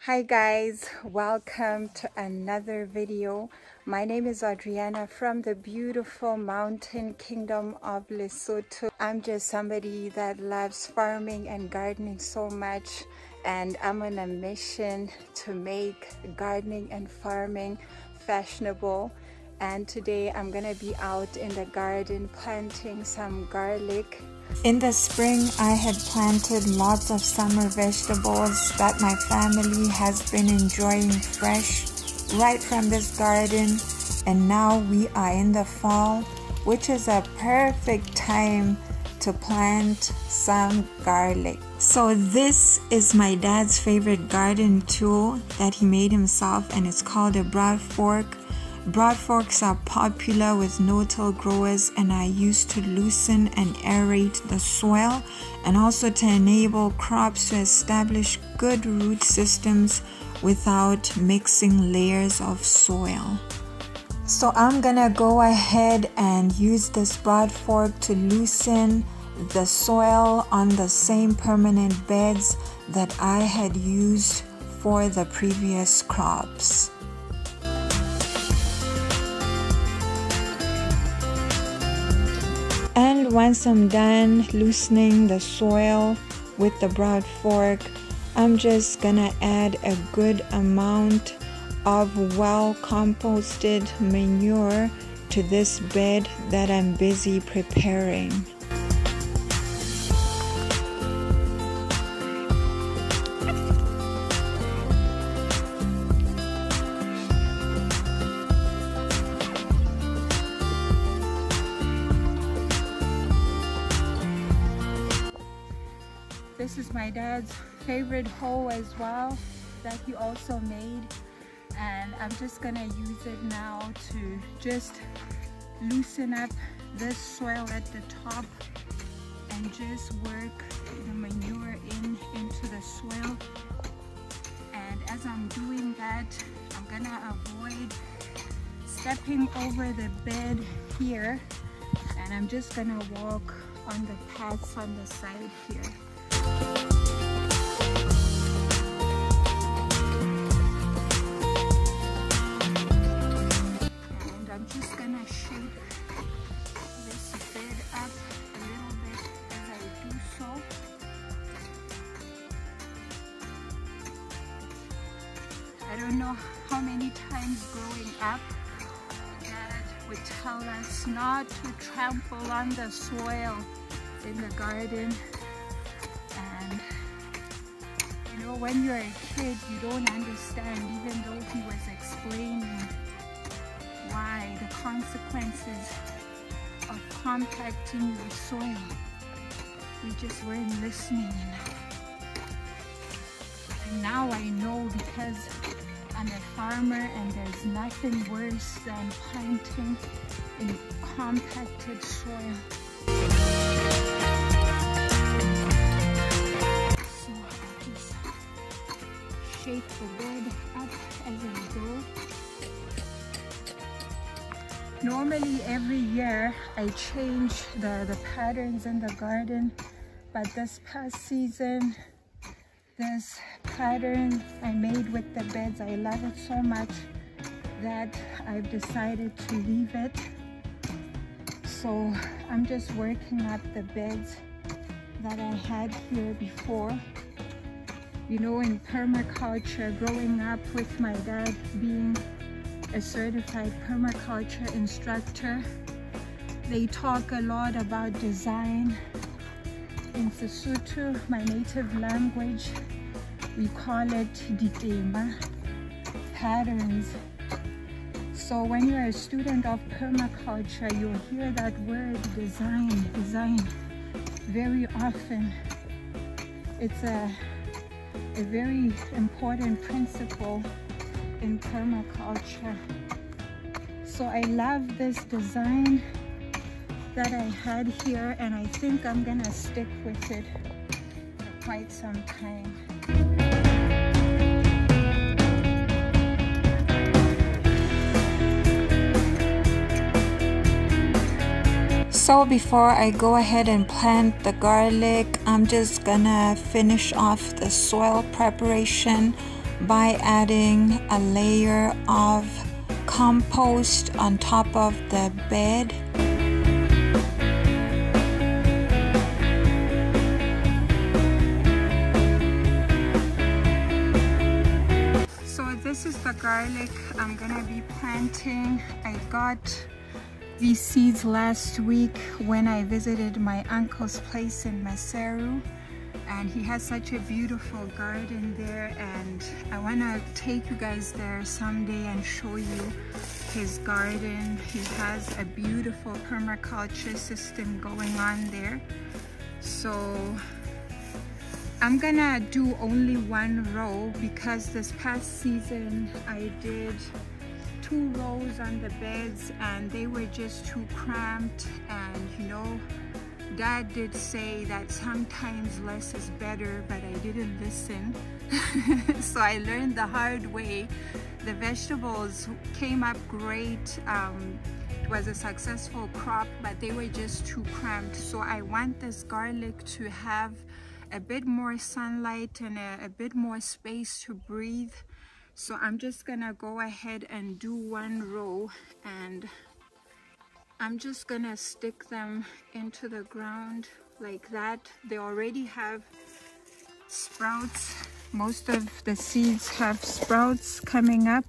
Hi guys, welcome to another video. My name is Adriana from the beautiful mountain kingdom of Lesotho. I'm just somebody that loves farming and gardening so much, and I'm on a mission to make gardening and farming fashionable. And today I'm gonna be out in the garden planting some garlic. In the spring, I had planted lots of summer vegetables that my family has been enjoying fresh right from this garden. And now we are in the fall, which is a perfect time to plant some garlic. So this is my dad's favorite garden tool that he made himself, and it's called a broad fork. Broad forks are popular with no-till growers and are used to loosen and aerate the soil, and also to enable crops to establish good root systems without mixing layers of soil. So I'm gonna go ahead and use this broad fork to loosen the soil on the same permanent beds that I had used for the previous crops. And once I'm done loosening the soil with the broad fork, I'm just gonna add a good amount of well composted manure to this bed that I'm busy preparing. This is my dad's favorite hoe as well that he also made, and I'm just gonna use it now to just loosen up this soil at the top and just work the manure into the soil. And as I'm doing that, I'm gonna avoid stepping over the bed here, and I'm just gonna walk on the paths on the side here. And I'm just gonna shape this bed up a little bit as I do so. I don't know how many times growing up Dad would tell us not to trample on the soil in the garden. And you know, when you're a kid, you don't understand, even though he was explaining why, the consequences of compacting your soil. We just weren't listening enough. And now I know, because I'm a farmer and there's nothing worse than planting in compacted soil. Shape the bed up as I go. Normally every year I change the patterns in the garden, but this past season, this pattern I made with the beds, I love it so much that I've decided to leave it. So I'm just working up the beds that I had here before. You know, in permaculture, growing up with my dad being a certified permaculture instructor, they talk a lot about design. In Sesotho, my native language, we call it ditema, patterns. So when you're a student of permaculture, you'll hear that word design very often. It's a very important principle in permaculture. So I love this design that I had here, and I think I'm gonna stick with it for quite some time. So before I go ahead and plant the garlic, I'm just gonna finish off the soil preparation by adding a layer of compost on top of the bed. So this is the garlic I'm gonna be planting. I got these seeds last week when I visited my uncle's place in Maseru, and he has such a beautiful garden there, and I want to take you guys there someday and show you his garden. He has a beautiful permaculture system going on there. So I'm gonna do only one row because this past season I did 2 rows on the beds and they were just too cramped, and you know, Dad did say that sometimes less is better, but I didn't listen. So I learned the hard way. The vegetables came up great. It was a successful crop, but they were just too cramped. So I want this garlic to have a bit more sunlight and a bit more space to breathe. So I'm just gonna go ahead and do 1 row, and I'm just gonna stick them into the ground like that. They already have sprouts. Most of the seeds have sprouts coming up,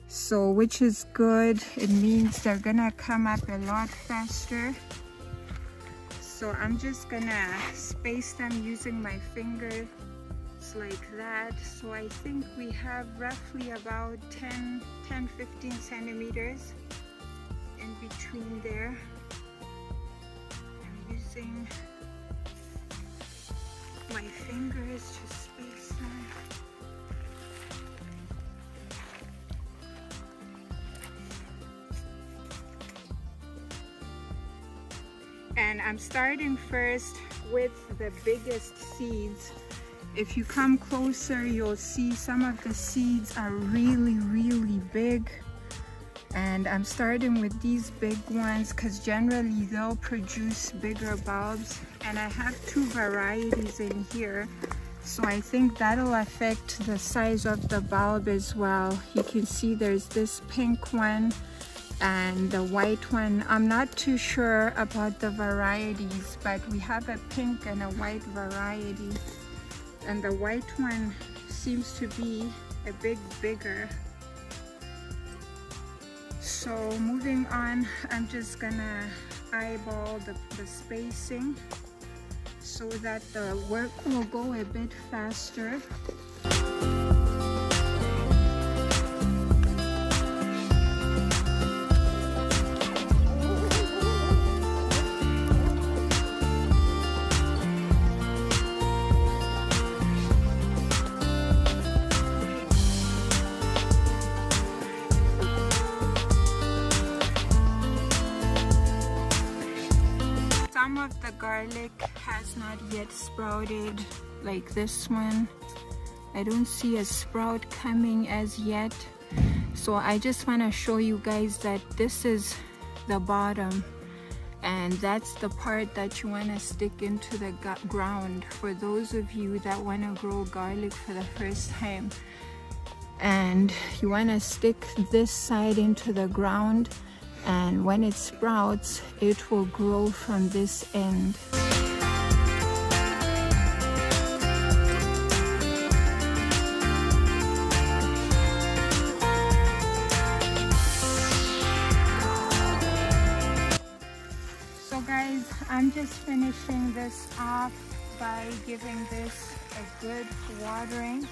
so which is good. It means they're gonna come up a lot faster. So I'm just gonna space them using my finger like that. So I think we have roughly about 10-15 centimeters in between there. I'm using my fingers to space them. And I'm starting first with the biggest seeds. If you come closer, you'll see some of the seeds are really big. And I'm starting with these big ones because generally they'll produce bigger bulbs. And I have 2 varieties in here, so I think that'll affect the size of the bulb as well. You can see there's this pink one and the white one. I'm not too sure about the varieties, but we have a pink and a white variety. And the white one seems to be a bit bigger. So moving on, I'm just gonna eyeball the spacing so that the work will go a bit faster. Some of the garlic has not yet sprouted, like this one. I don't see a sprout coming as yet. So I just want to show you guys that this is the bottom, and that's the part that you want to stick into the ground for those of you that want to grow garlic for the first time. And you want to stick this side into the ground, and when it sprouts, it will grow from this end. So guys, I'm just finishing this off by giving this a good watering.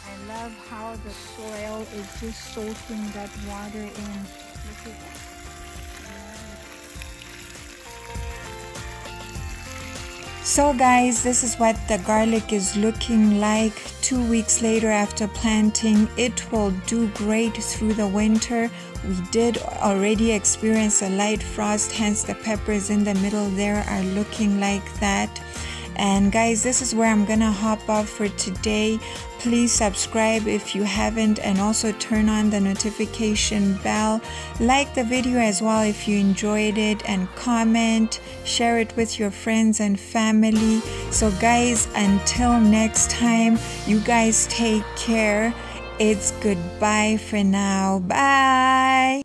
I love how the soil is just soaking that water in. Look at that. So guys, this is what the garlic is looking like 2 weeks later after planting. It will do great through the winter. We did already experience a light frost, hence the peppers in the middle there are looking like that. And guys, this is where I'm gonna hop off for today. Please subscribe if you haven't, and also turn on the notification bell. Like the video as well if you enjoyed it, and comment, share it with your friends and family. So guys, until next time, you guys take care. It's goodbye for now. Bye.